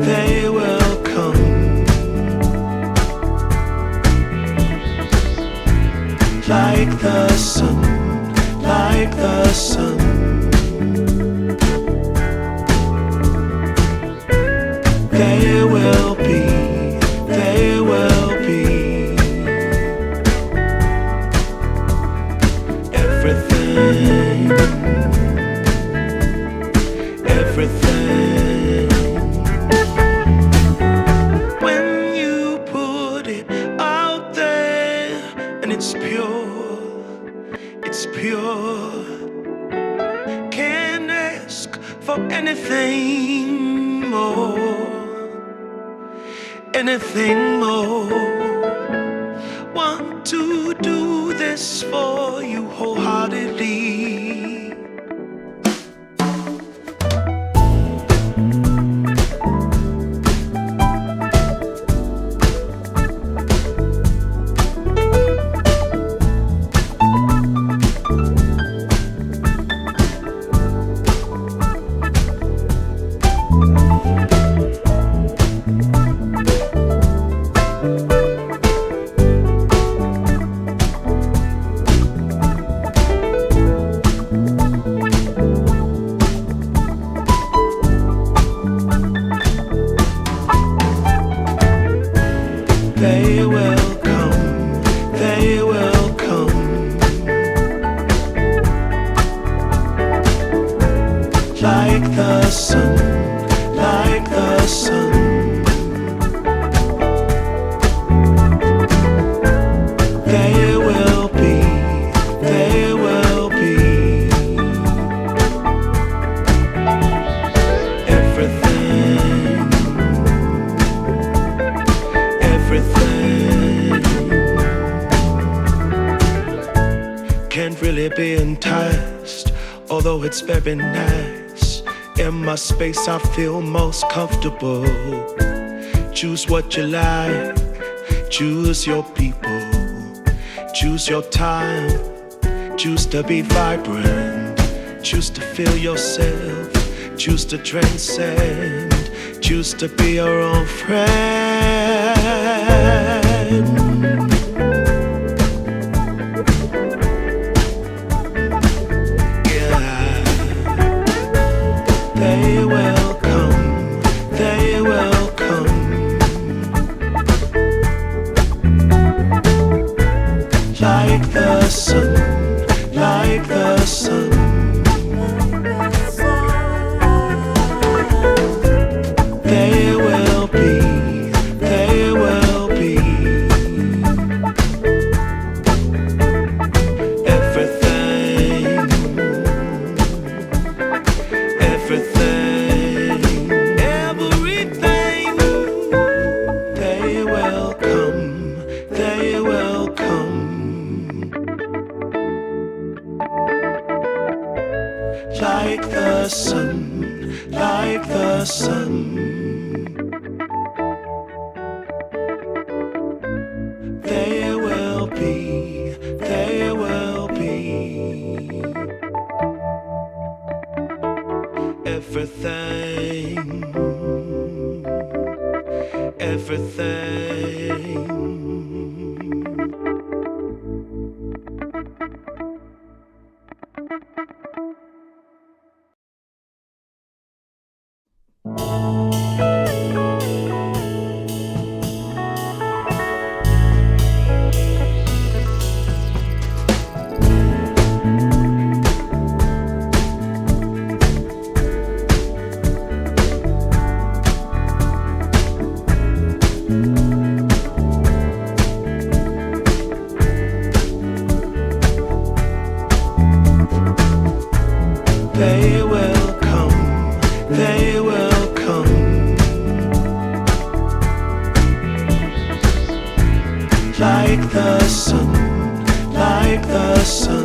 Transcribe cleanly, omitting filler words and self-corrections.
They will come, like the sun, like the sun. They will be, they will be everything, everything. When you put it out there and it's pure, can't ask for anything more, anything more. Want to do this for you wholeheartedly. They will come, they will come, like the sun, like the sun. They will be, they will be everything, everything. Can't really be enticed, although it's very nice. In my space I feel most comfortable. Choose what you like, choose your people, choose your time, choose to be vibrant, choose to feel yourself, choose to transcend, choose to be your own friend. Yeah, they will come, they will come, like the sun, like the sun. They will be, they will be everything, everything, everything. They will come, they will come, like the sun, like the sun. They will be, they will be everything, everything. They will come, they will come, the sun, like the sun.